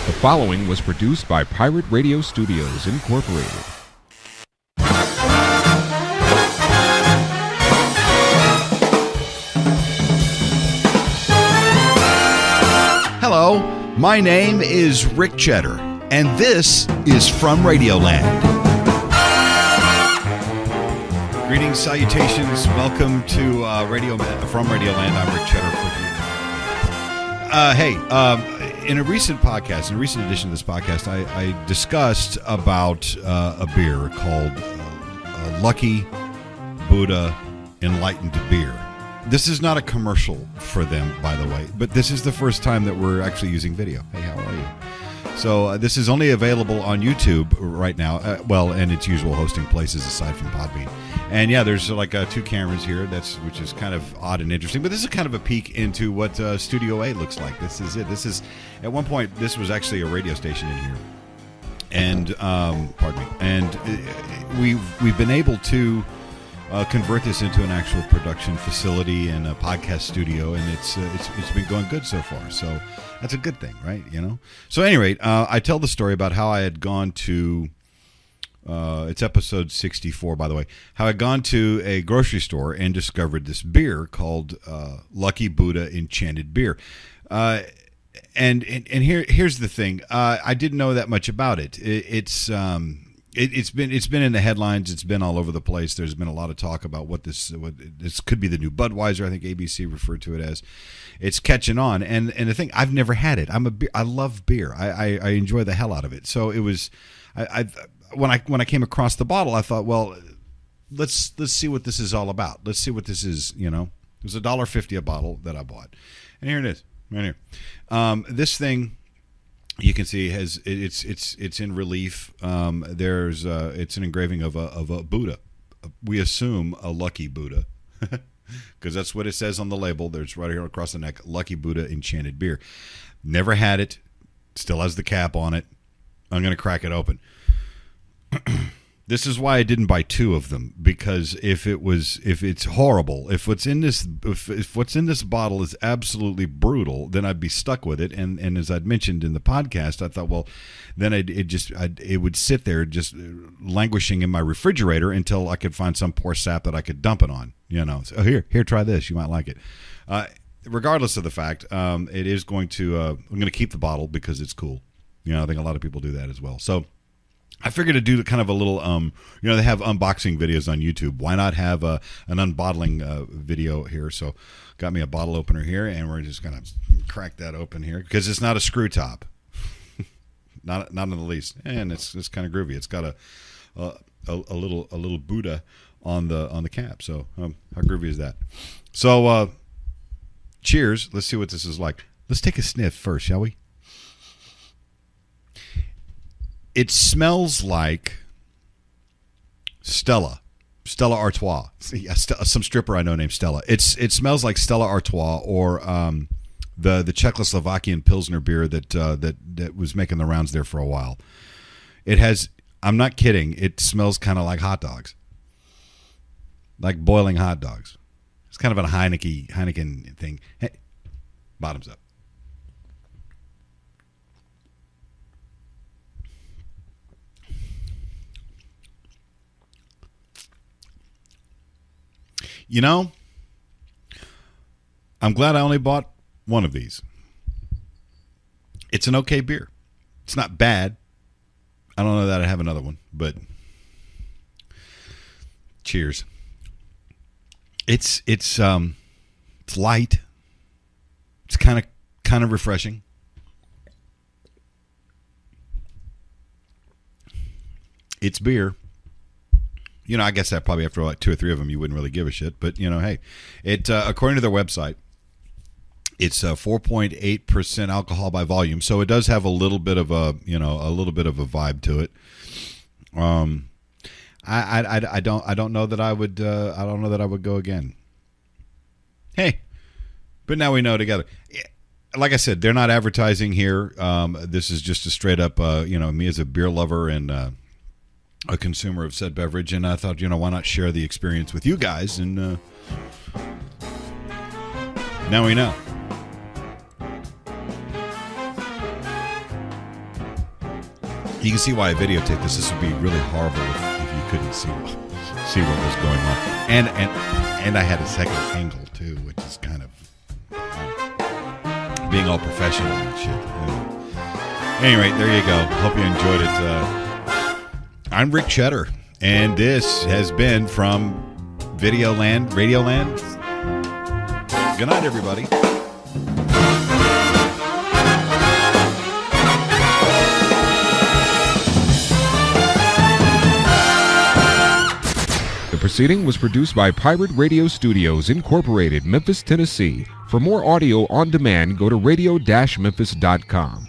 The following was produced by Pirate Radio Studios, Incorporated. Hello, my name is Ric Chetter, and this is From Radioland. Greetings, salutations, welcome to From Radioland. I'm Ric Chetter. In a recent edition of this podcast, I discussed about a beer called Lucky Buddha Enlightened Beer. This is not a commercial for them, by the way, but this is the first time that we're actually using video. Hey, how are you? So this is only available on YouTube right now, and its usual hosting places aside from Podbean. And yeah, there's like two cameras here, which is kind of odd and interesting. But this is kind of a peek into what Studio A looks like. This is it. This is, at one point, this was actually a radio station in here. And, we've been able to convert this into an actual production facility and a podcast studio, and it's been going good so far. So that's a good thing, right? You know. So at any rate, I tell the story about how I had gone to. It's episode 64, by the way. How I'd gone to a grocery store and discovered this beer called Lucky Buddha Enchanted Beer. And here's the thing. I didn't know that much about it. It's been in the headlines. It's been all over the place. There's been a lot of talk about what this could be the new Budweiser. I think ABC referred to it as. It's catching on. And the thing, I've never had it. I love beer. I enjoy the hell out of it. So it was when I came across the bottle, I thought, well, let's see what this is all about. Let's see what this is. You know, it was $1.50 a bottle that I bought, and here it is, right here. This thing, you can see, it's in relief. It's an engraving of a Buddha. We assume a lucky Buddha, because that's what it says on the label. There's right here across the neck, Lucky Buddha Enchanted Beer. Never had it. Still has the cap on it. I'm going to crack it open. This is why I didn't buy two of them, because if it's horrible, if what's in this bottle is absolutely brutal, then I'd be stuck with it. And as I'd mentioned in the podcast, I thought, well, then it would sit there just languishing in my refrigerator until I could find some poor sap that I could dump it on. You know, so here, try this. You might like it. Regardless of the fact, it is going to. I'm going to keep the bottle because it's cool. You know, I think a lot of people do that as well. So I figured to do kind of a little, they have unboxing videos on YouTube. Why not have an unbottling video here? So got me a bottle opener here, and we're just going to crack that open here because it's not a screw top. not in the least. And it's kind of groovy. It's got a little Buddha on the cap. So how groovy is that? So cheers. Let's see what this is like. Let's take a sniff first, shall we? It smells like Stella Artois. Some stripper I know named Stella. It smells like Stella Artois or the Czechoslovakian Pilsner beer that was making the rounds there for a while. It has. I'm not kidding. It smells kind of like hot dogs, like boiling hot dogs. It's kind of a Heineken thing. Hey, bottoms up. You know, I'm glad I only bought one of these. It's an okay beer. It's not bad. I don't know that I have another one, but cheers. It's light. It's kind of refreshing. It's beer. You know, I guess that probably after like two or three of them, you wouldn't really give a shit. But, you know, hey, it according to their website, it's 4.8% alcohol by volume. So it does have a little bit of a vibe to it. I don't know that I would go again. Hey, but now we know together. Like I said, they're not advertising here. This is just a straight up, me as a beer lover and a consumer of said beverage, and I thought, why not share the experience with you guys? And now we know. You can see why I videotaped this. This would be really horrible if you couldn't see what was going on. And I had a second angle too, which is kind of being all professional and shit. Anyway, there you go. Hope you enjoyed it. I'm Ric Chetter, and this has been from Radioland. Good night, everybody. The proceeding was produced by Pirate Radio Studios, Incorporated, Memphis, Tennessee. For more audio on demand, go to radio-memphis.com.